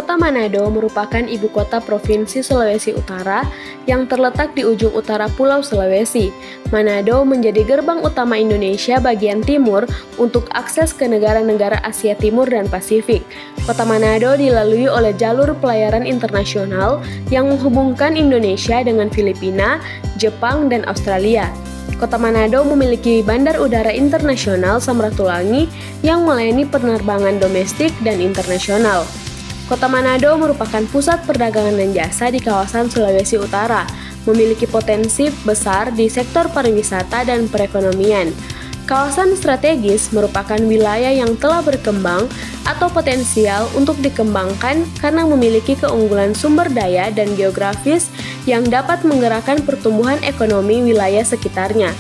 Kota Manado merupakan ibu kota Provinsi Sulawesi Utara yang terletak di ujung utara Pulau Sulawesi. Manado menjadi gerbang utama Indonesia bagian timur untuk akses ke negara-negara Asia Timur dan Pasifik. Kota Manado dilalui oleh jalur pelayaran internasional yang menghubungkan Indonesia dengan Filipina, Jepang, dan Australia. Kota Manado memiliki bandar udara internasional Samratulangi yang melayani penerbangan domestik dan internasional. Kota Manado merupakan pusat perdagangan dan jasa di kawasan Sulawesi Utara, memiliki potensi besar di sektor pariwisata dan perekonomian. Kawasan strategis merupakan wilayah yang telah berkembang atau potensial untuk dikembangkan karena memiliki keunggulan sumber daya dan geografis yang dapat menggerakkan pertumbuhan ekonomi wilayah sekitarnya.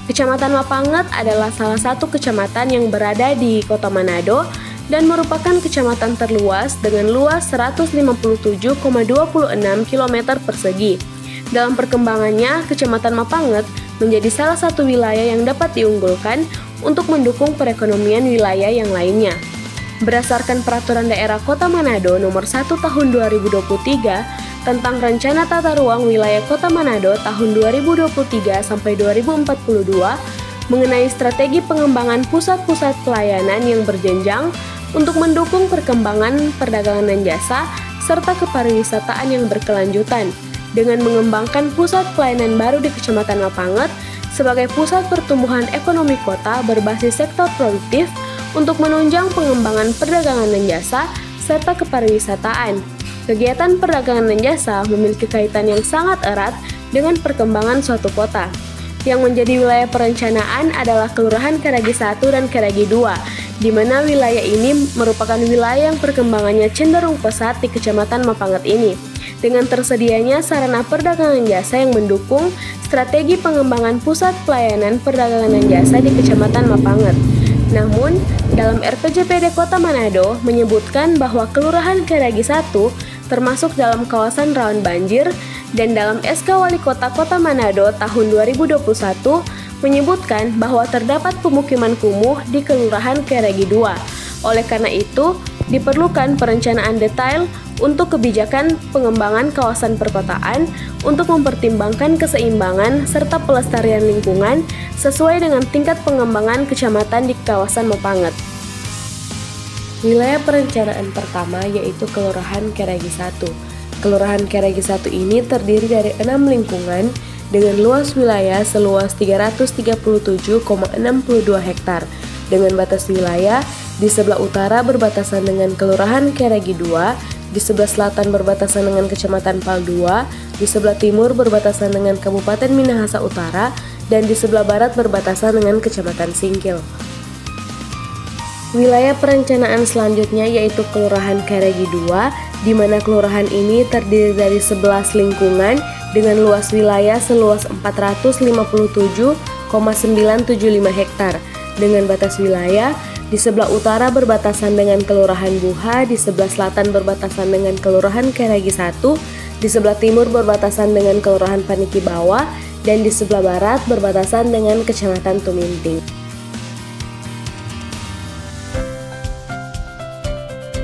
Kecamatan Mapanget adalah salah satu kecamatan yang berada di Kota Manado dan merupakan kecamatan terluas dengan luas 157,26 km persegi. Dalam perkembangannya, Kecamatan Mapanget menjadi salah satu wilayah yang dapat diunggulkan untuk mendukung perekonomian wilayah yang lainnya. Berdasarkan Peraturan Daerah Kota Manado Nomor 1 Tahun 2023 tentang Rencana Tata Ruang Wilayah Kota Manado tahun 2023 sampai 2042 mengenai strategi pengembangan pusat-pusat pelayanan yang berjenjang untuk mendukung perkembangan perdagangan dan jasa serta kepariwisataan yang berkelanjutan dengan mengembangkan pusat pelayanan baru di Kecamatan Mapanget sebagai pusat pertumbuhan ekonomi kota berbasis sektor produktif untuk menunjang pengembangan perdagangan dan jasa serta kepariwisataan. Kegiatan perdagangan dan jasa memiliki kaitan yang sangat erat dengan perkembangan suatu kota. Yang menjadi wilayah perencanaan adalah Kelurahan Keragi 1 dan Keragi 2, di mana wilayah ini merupakan wilayah yang perkembangannya cenderung pesat di Kecamatan Mapanget ini, dengan tersedianya sarana perdagangan jasa yang mendukung strategi pengembangan pusat pelayanan perdagangan dan jasa di Kecamatan Mapanget. Namun, dalam RPJPD Kota Manado menyebutkan bahwa Kelurahan Keragi 1 termasuk dalam kawasan rawan banjir, dan dalam SK Wali Kota Kota Manado tahun 2021 menyebutkan bahwa terdapat pemukiman kumuh di Kelurahan Keragi 2. Oleh karena itu, diperlukan perencanaan detail untuk kebijakan pengembangan kawasan perkotaan untuk mempertimbangkan keseimbangan serta pelestarian lingkungan sesuai dengan tingkat pengembangan kecamatan di kawasan Mapanget. Wilayah perencanaan pertama yaitu Kelurahan Keragi 1. Kelurahan Keragi 1 ini terdiri dari 6 lingkungan dengan luas wilayah seluas 337,62 hektar. Dengan batas wilayah, di sebelah utara berbatasan dengan Kelurahan Keragi 2, di sebelah selatan berbatasan dengan Kecamatan Pal 2, di sebelah timur berbatasan dengan Kabupaten Minahasa Utara, dan di sebelah barat berbatasan dengan Kecamatan Singkil. Wilayah perencanaan selanjutnya yaitu Kelurahan Keragi 2, di mana kelurahan ini terdiri dari 11 lingkungan dengan luas wilayah seluas 457,975 hektar. Dengan batas wilayah, di sebelah utara berbatasan dengan Kelurahan Buha, di sebelah selatan berbatasan dengan Kelurahan Keragi 1, di sebelah timur berbatasan dengan Kelurahan Paniki Bawah, dan di sebelah barat berbatasan dengan Kecamatan Tuminting.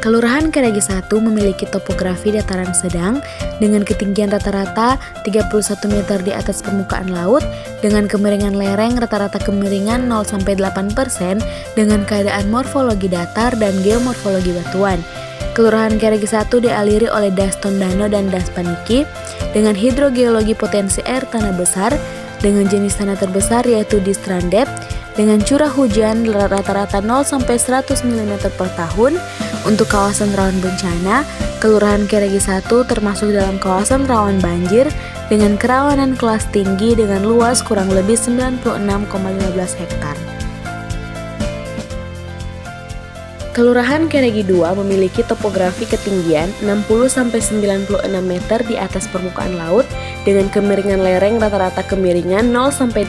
Kelurahan Keragi 1 memiliki topografi dataran sedang dengan ketinggian rata-rata 31 meter di atas permukaan laut dengan kemiringan lereng rata-rata kemiringan 0-8% dengan keadaan morfologi datar dan geomorfologi batuan. Kelurahan Keragi 1 dialiri oleh Das Tondano dan Das Paniki dengan hidrogeologi potensi air tanah besar dengan jenis tanah terbesar yaitu di Strandep dengan curah hujan rata-rata 0-100 mm per tahun. Untuk kawasan rawan bencana, Kelurahan Keragi 1 termasuk dalam kawasan rawan banjir dengan kerawanan kelas tinggi dengan luas kurang lebih 96,15 hektar. Kelurahan Keragi 2 memiliki topografi ketinggian 60-96 meter di atas permukaan laut dengan kemiringan lereng rata-rata kemiringan 0-8%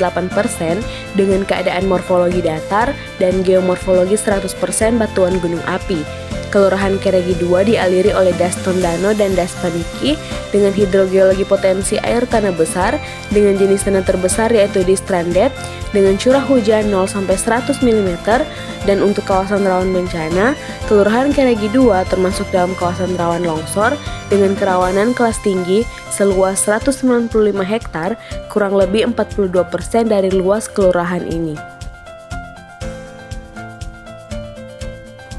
dengan keadaan morfologi datar dan geomorfologi 100% batuan gunung api. Kelurahan Keragi 2 dialiri oleh Das Tondano dan Das Paniki dengan hidrogeologi potensi air tanah besar dengan jenis tanah terbesar yaitu di Strandep dengan curah hujan 0-100 mm, dan untuk kawasan rawan bencana, Kelurahan Keregi 2 termasuk dalam kawasan rawan longsor dengan kerawanan kelas tinggi seluas 195 hektar, kurang lebih 42% dari luas kelurahan ini.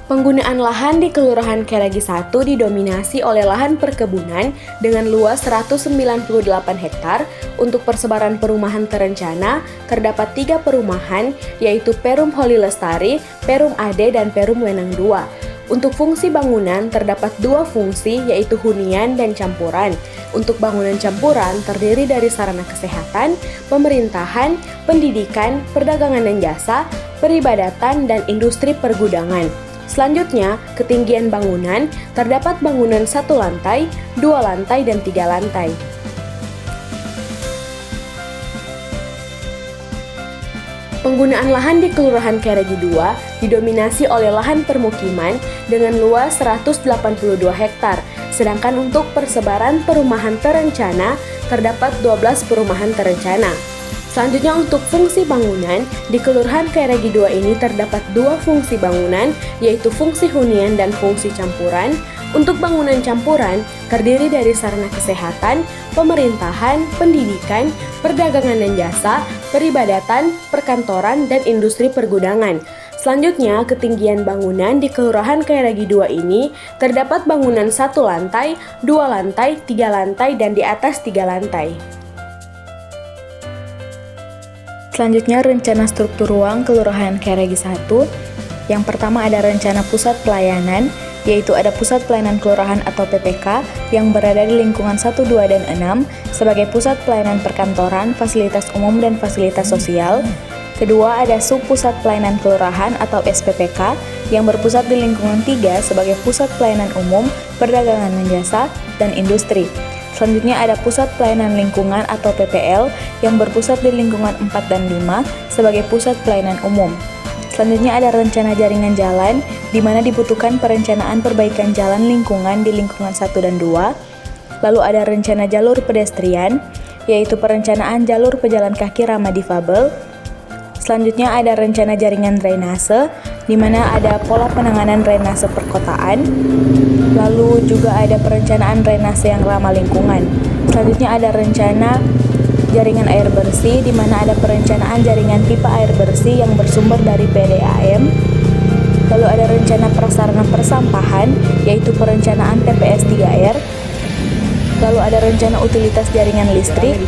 Penggunaan lahan di Kelurahan Keregi 1 didominasi oleh lahan perkebunan dengan luas 198 hektar. Untuk persebaran perumahan terencana, terdapat 3 perumahan, yaitu Perum Holi Lestari, Perum Ade, dan Perum Wenang 2. Untuk fungsi bangunan, terdapat 2 fungsi, yaitu hunian dan campuran. Untuk bangunan campuran terdiri dari sarana kesehatan, pemerintahan, pendidikan, perdagangan dan jasa, peribadatan, dan industri pergudangan. Selanjutnya, ketinggian bangunan, terdapat bangunan 1 lantai, 2 lantai, dan 3 lantai. Penggunaan lahan di Kelurahan Keregi 2 didominasi oleh lahan permukiman dengan luas 182 hektar, sedangkan untuk persebaran perumahan terencana terdapat 12 perumahan terencana. Selanjutnya untuk fungsi bangunan, di Kelurahan Keregi 2 ini terdapat 2 fungsi bangunan, yaitu fungsi hunian dan fungsi campuran. Untuk bangunan campuran, terdiri dari sarana kesehatan, pemerintahan, pendidikan, perdagangan dan jasa, peribadatan, perkantoran, dan industri pergudangan. Selanjutnya, ketinggian bangunan di Kelurahan Keregi 2 ini terdapat bangunan 1 lantai, 2 lantai, 3 lantai, dan di atas 3 lantai. Selanjutnya, rencana struktur ruang Kelurahan Keregi 1. Yang pertama ada rencana pusat pelayanan, yaitu ada pusat pelayanan kelurahan atau PPK yang berada di lingkungan 1, 2, dan 6 sebagai pusat pelayanan perkantoran, fasilitas umum, dan fasilitas sosial. Kedua, ada sub-pusat pelayanan kelurahan atau SPPK yang berpusat di lingkungan 3 sebagai pusat pelayanan umum, perdagangan dan jasa, dan industri. Selanjutnya ada pusat pelayanan lingkungan atau PPL yang berpusat di lingkungan 4 dan 5 sebagai pusat pelayanan umum. Selanjutnya ada rencana jaringan jalan di mana dibutuhkan perencanaan perbaikan jalan lingkungan di lingkungan 1 dan 2. Lalu ada rencana jalur pedestrian, yaitu perencanaan jalur pejalan kaki ramah difabel. Selanjutnya ada rencana jaringan drainase, di mana ada pola penanganan drainase perkotaan. Lalu juga ada perencanaan drainase yang ramah lingkungan. Selanjutnya ada rencana jaringan air bersih, di mana ada perencanaan jaringan pipa air bersih yang bersumber dari PDAM. Lalu ada rencana prasarana persampahan, yaitu perencanaan TPS 3R. Lalu ada rencana utilitas jaringan listrik.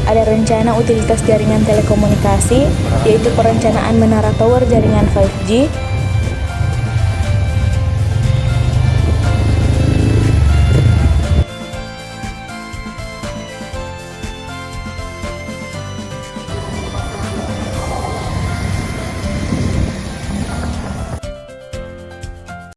Ada rencana utilitas jaringan telekomunikasi, yaitu perencanaan menara tower jaringan 5G.